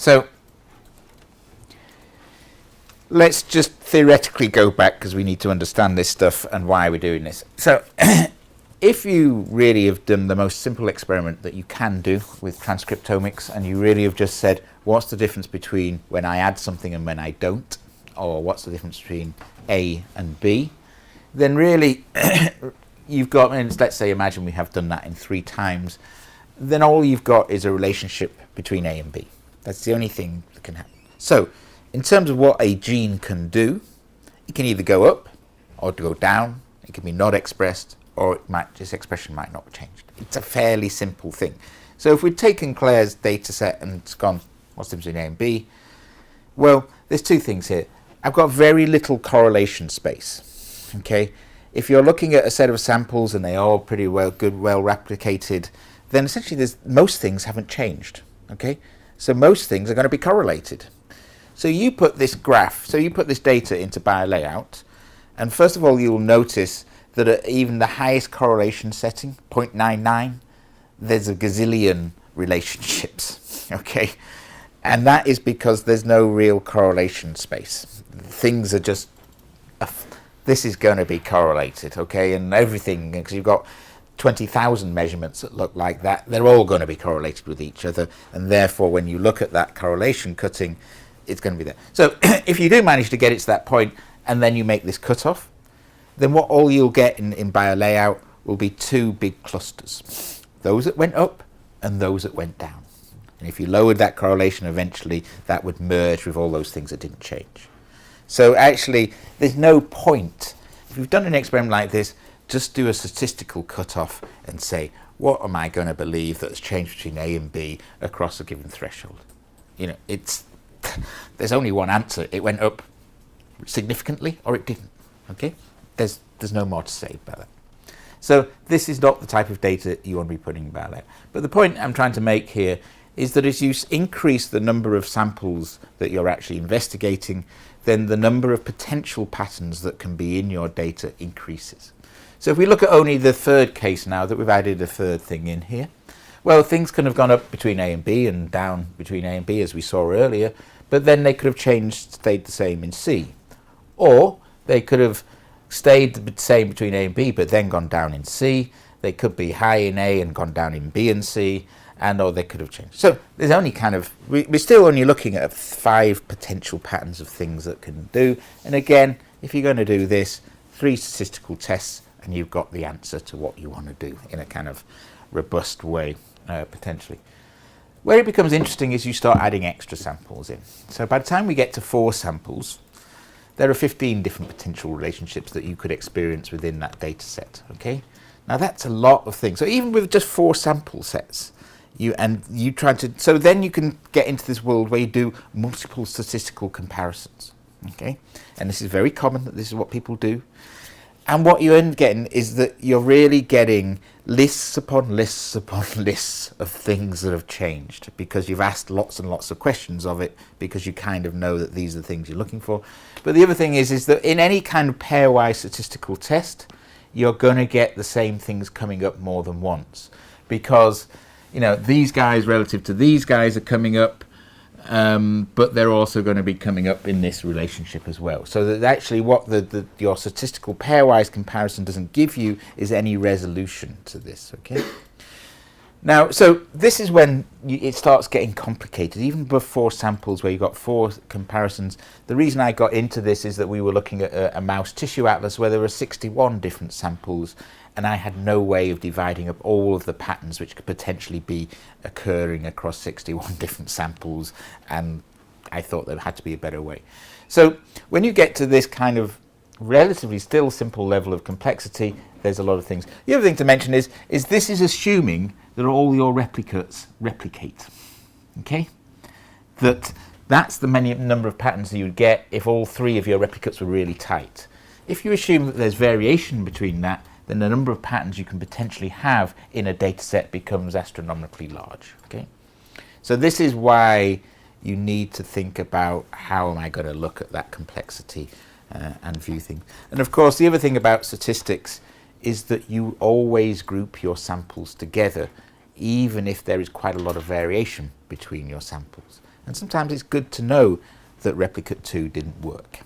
So let's just theoretically go back, because we need to understand this stuff and why we're doing this. So if you really have done the most simple experiment that you can do with transcriptomics, and you really have just said, what's the difference between when I add something and when I don't, or what's the difference between A and B, then really you've got, and let's say, imagine we have done that in 3 times, then all you've got is a relationship between A and B. That's the only thing that can happen. So in terms of what a gene can do, it can either go up or go down. It can be not expressed, or this expression might not be changed. It's a fairly simple thing. So if we'd taken Claire's data set and gone, what's the difference between A and B? Well, there's 2 things here. I've got very little correlation space. Okay, if you're looking at a set of samples and they are pretty well replicated, then essentially most things haven't changed. Okay, so most things are going to be correlated. So you put this graph, so you put this data into BioLayout, and first of all you'll notice that at even the highest correlation setting, 0.99, there's a gazillion relationships, okay? And that is because there's no real correlation space. Things are just, this is going to be correlated, okay? And everything, because you've got 20,000 measurements that look like that, they're all going to be correlated with each other, and therefore when you look at that correlation cutting, it's going to be there. So if you do manage to get it to that point, and then you make this cutoff, then what all you'll get in BioLayout will be 2 big clusters. Those that went up and those that went down. And if you lowered that correlation, eventually that would merge with all those things that didn't change. So actually, there's no point. If you've done an experiment like this, just do a statistical cutoff and say, what am I going to believe that's changed between A and B across a given threshold? You know, there's only one answer. It went up significantly or it didn't. Okay? There's no more to say about that. So this is not the type of data you want to be putting in BioLayout. But the point I'm trying to make here is that as you increase the number of samples that you're actually investigating, then the number of potential patterns that can be in your data increases. So if we look at only the 3rd case now, that we've added a 3rd thing in here, well, things can have gone up between A and B and down between A and B, as we saw earlier, but then they could have stayed the same in C. Or they could have stayed the same between A and B, but then gone down in C. They could be high in A and gone down in B and C, or they could have changed. So there's only we're still only looking at 5 potential patterns of things that can do. And again, if you're going to do this, 3 statistical tests, and you've got the answer to what you want to do in a kind of robust way, potentially. Where it becomes interesting is you start adding extra samples in. So by the time we get to 4 samples, there are 15 different potential relationships that you could experience within that data set. Okay, now that's a lot of things. So even with just 4 sample sets, so then you can get into this world where you do multiple statistical comparisons. Okay, and this is very common, that this is what people do. And what you end up getting is that you're really getting lists upon lists upon lists of things that have changed, because you've asked lots and lots of questions of it, because you kind of know that these are the things you're looking for. But the other thing is that in any kind of pairwise statistical test, you're going to get the same things coming up more than once, because these guys relative to these guys are coming up, but they're also going to be coming up in this relationship as well. So that actually what your statistical pairwise comparison doesn't give you is any resolution to this. Okay. Now, so this is when it starts getting complicated, even before samples where you've got 4 comparisons. The reason I got into this is that we were looking at a mouse tissue atlas where there were 61 different samples, and I had no way of dividing up all of the patterns which could potentially be occurring across 61 different samples, and I thought there had to be a better way. So when you get to this kind of relatively still simple level of complexity, there's a lot of things. The other thing to mention is this is assuming that all your replicates replicate. Okay? That's the number of patterns that you would get if all 3 of your replicates were really tight. If you assume that there's variation between that, then the number of patterns you can potentially have in a data set becomes astronomically large. Okay? So this is why you need to think about, how am I going to look at that complexity and view things. And of course, the other thing about statistics is that you always group your samples together, even if there is quite a lot of variation between your samples. And sometimes it's good to know that replicate 2 didn't work.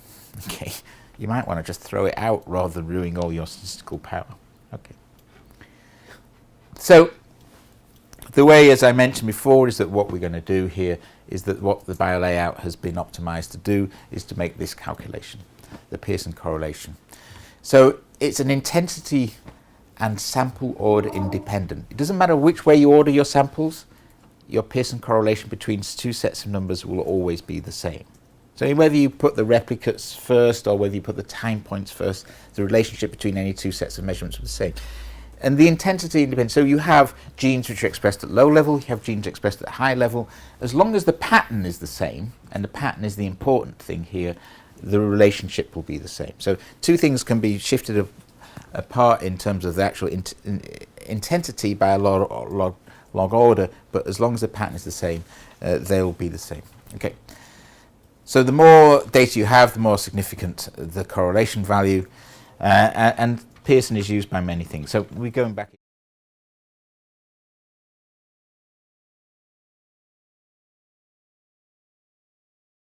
Okay, you might want to just throw it out rather than ruining all your statistical power. Okay. So the way, as I mentioned before, is that what we're going to do here is that what the biolayout has been optimized to do is to make this calculation, the Pearson correlation. So it's an intensity and sample order independent. It doesn't matter which way you order your samples, your Pearson correlation between 2 sets of numbers will always be the same. So whether you put the replicates first or whether you put the time points first, the relationship between any 2 sets of measurements will be the same. And the intensity independent, so you have genes which are expressed at low level, you have genes expressed at high level. As long as the pattern is the same, and the pattern is the important thing here, the relationship will be the same. So 2 things can be shifted apart in terms of the actual intensity by a log order, but as long as the pattern is the same, they will be the same. Okay. So the more data you have, the more significant the correlation value, and Pearson is used by many things. So we're going back.